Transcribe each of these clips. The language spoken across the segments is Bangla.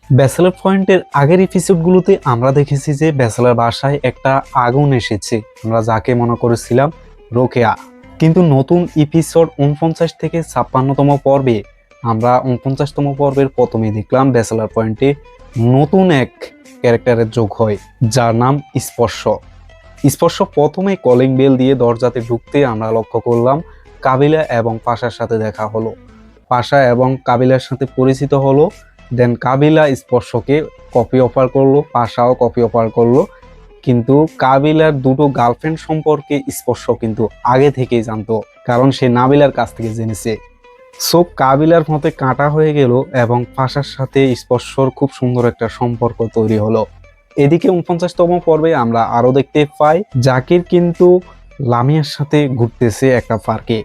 ব্যাচেলর পয়েন্টের আগের এপিসোডগুলোতে আমরা দেখেছি যে ব্যাচেলর বাসায় একটা আগুন এসেছে, আমরা যাকে মনে করেছিলাম রোকেয়া। কিন্তু নতুন এপিসোড 49 থেকে 56তম পর্বে আমরা 49তম পর্বের প্রথমে দেখলাম ব্যাচেলর পয়েন্টে নতুন এক ক্যারেক্টারের যোগ হয়, যার নাম স্পর্শ। স্পর্শ প্রথমে কলিং বেল দিয়ে দরজাতে ঢুকতে আমরা লক্ষ্য করলাম কাবিলা এবং পাশার সাথে দেখা হলো। পাশা এবং কাবিলার সাথে পরিচিত হলো। দেন কাবিলা স্পর্শকে কপি অফার করলো, পাশাও কপি অফার করলো। কিন্তু কাবিলার দুটো গার্লফ্রেন্ড সম্পর্কে স্পর্শ কিন্তু আগে থেকেই জানতো, কারণ সে নাবিলার কাছ থেকে জেনেছে। সো কাবিলার মতে কাটা হয়ে গেল এবং পাশার সাথে স্পর্শর খুব সুন্দর একটা সম্পর্ক তৈরি হলো। এদিকে 49তম পর্বে আমরা আরো দেখতে পাই জাকির কিন্তু লামিয়ার সাথে ঘুরতেছে একটা পার্কে,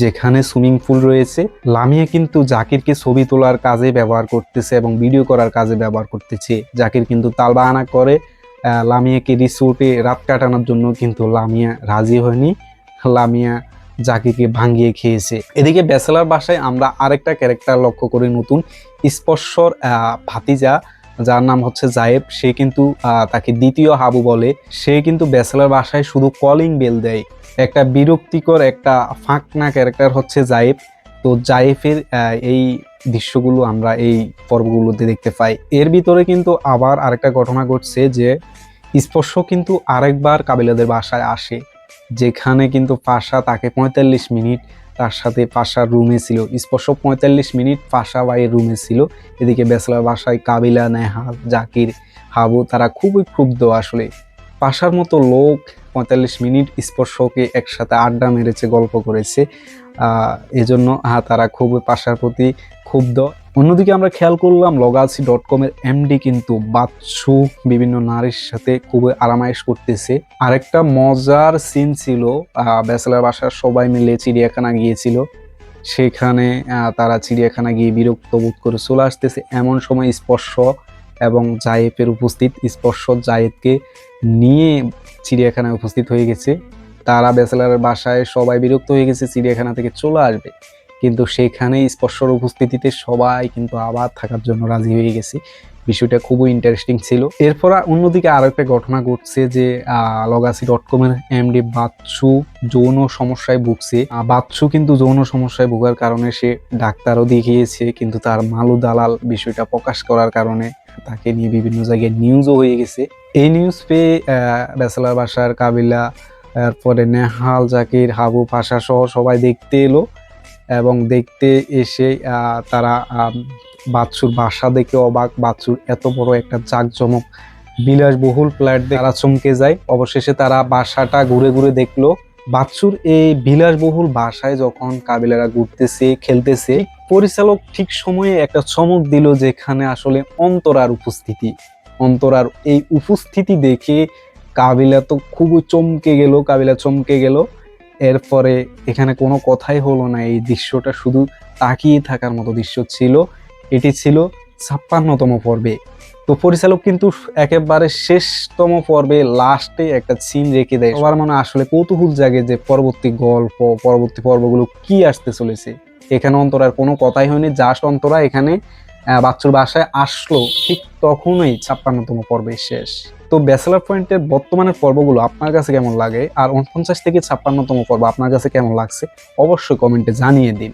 যেখানে সুইমিং পুল রয়েছে। লামিয়া কিন্তু জাকিরকে ছবি তোলার কাজে ব্যবহার করতেছে এবং ভিডিও করার কাজে ব্যবহার করতেছে। জাকির কিন্তু তালবাহানা করে লামিয়াকে রিসোর্টে রাত কাটানোর জন্য, কিন্তু লামিয়া রাজি হয়নি। লামিয়া জাকিরকে ভাঙিয়ে খেয়েছে। এদিকে ব্যাচেলার বাসায় আমরা আরেকটা ক্যারেক্টার লক্ষ্য করি নতুন, স্পর্শর ভাতিজা, যার নাম হচ্ছে জায়েব। সে কিন্তু তাকে দ্বিতীয় হাবু বলে। সে কিন্তু ব্যাচেলার বাসায় শুধু কলিং বেল দেয়। একটা বিরক্তিকর একটা ফাঁকনা ক্যারেক্টার হচ্ছে জায়েব। তো জায়েফের এই দৃশ্যগুলো আমরা এই পর্বগুলোতে দেখতে পাই। এর ভিতরে কিন্তু আবার আরেকটা ঘটনা ঘটছে যে স্পর্শ কিন্তু আরেকবার কাবিলাদের বাসায় আসে, যেখানে কিন্তু পাশা তাকে 45 মিনিট তার সাথে পাশার রুমে ছিল। স্পর্শ 45 মিনিট পাশা ভাইয়ের রুমে ছিল। এদিকে ব্যাচেলার বাসায় কাবিলা, নেহাল, জাকির, হাবু তারা খুবই ক্ষুব্ধ। আসলে পাশার মতো লোক 45 মিনিট স্পর্শকে একসাথে আড্ডা মেরেছে, গল্প করেছে, এজন্য তারা খুব পাশার প্রতি ক্ষুব্ধ। অন্যদিকে আমরা খেয়াল করলাম লগাসি.com-এর এমডি কিন্তু বাচ্চু বিভিন্ন নারীর সাথে খুবই আরামায়েশ করতেছে। আরেকটা মজার সিন ছিল, ব্যাচেলার বাসার সবাই মিলে চিড়িয়াখানা গিয়েছিল। সেখানে তারা চিড়িয়াখানা গিয়ে বিরক্ত বোধ করে চলে আসতেছে, এমন সময় স্পর্শ এবং জায়েদের উপস্থিত। স্পর্শ জায়েদকে নিয়ে চিড়িয়াখানায় উপস্থিত হয়ে গেছে। তারা ব্যাচেলারের বাসায় সবাই বিরক্ত হয়ে গেছে, চিড়িয়াখানা থেকে চলে আসবে, কিন্তু সেখানে স্পর্শর উপস্থিতিতে সবাই কিন্তু আবার থাকার জন্য রাজি হয়ে গেছে। বিষয়টা খুবই ইন্টারেস্টিং ছিল। এরপর অন্যদিকে আরো একটা ঘটনা ঘটছে যে লগাসি.com-এর এমডি বাচ্চু যৌন সমস্যায় ভুগছে। বাচ্চু কিন্তু যৌন সমস্যায় ভোগার কারণে সে ডাক্তারও দেখিয়েছে, কিন্তু তার মালু দালাল বিষয়টা প্রকাশ করার কারণে তাকে নিয়ে বিভিন্ন জায়গায় নিউজও হয়ে গেছে। এই নিউজ পেয়ে ব্যাচেলার বাসার কাবিলা, এরপরে নেহাল, জাকির, হাবু, পাশা সহ সবাই দেখতে এলো এবং দেখতে এসে তারা বাচ্চুর বাসা দেখে অবাক। বাচ্চুর এত বড় একটা জাঁকজমক বিলাসবহুল ফ্ল্যাট দেখে তারা চমকে যায়। অবশেষে তারা বাসাটা ঘুরে ঘুরে দেখলো। বাচ্চুর এই বিলাসবহুল বাসায় যখন কাবিলারা ঘুরতেছে, খেলতেছে, পরিচালক ঠিক সময়ে একটা চমক দিল, যেখানে আসলে অন্তরার উপস্থিতি। অন্তরার এই উপস্থিতি দেখে কাবিলা তো খুবই চমকে গেল। কাবিলা চমকে গেল। এরপরে এখানে কোনো কথাই হলো না, এই দৃশ্যটা শুধু তাকিয়ে থাকার মতো দৃশ্য ছিল। এটি ছিল 56তম পর্বে। তো পরিচালক কিন্তু একেবারে শেষতম পর্বে লাস্টে একটা সিন রেখে দেয়। সবার মনে আসলে কৌতূহল জাগে যে পরবর্তী গল্প, পরবর্তী পর্বগুলো কি আসতে চলেছে। এখানে অন্তরার কোনো কথাই হয়নি, জাস্ট অন্তরা এখানে বাচ্চুর বাসায় আসলো, ঠিক তখনই 56তম পর্বে শেষ। তো ব্যাচেলার পয়েন্টের বর্তমানের পর্বগুলো আপনার কাছে কেমন লাগে, আর 49 থেকে 56তম পর্ব আপনার কাছে কেমন লাগছে অবশ্যই কমেন্টে জানিয়ে দিন।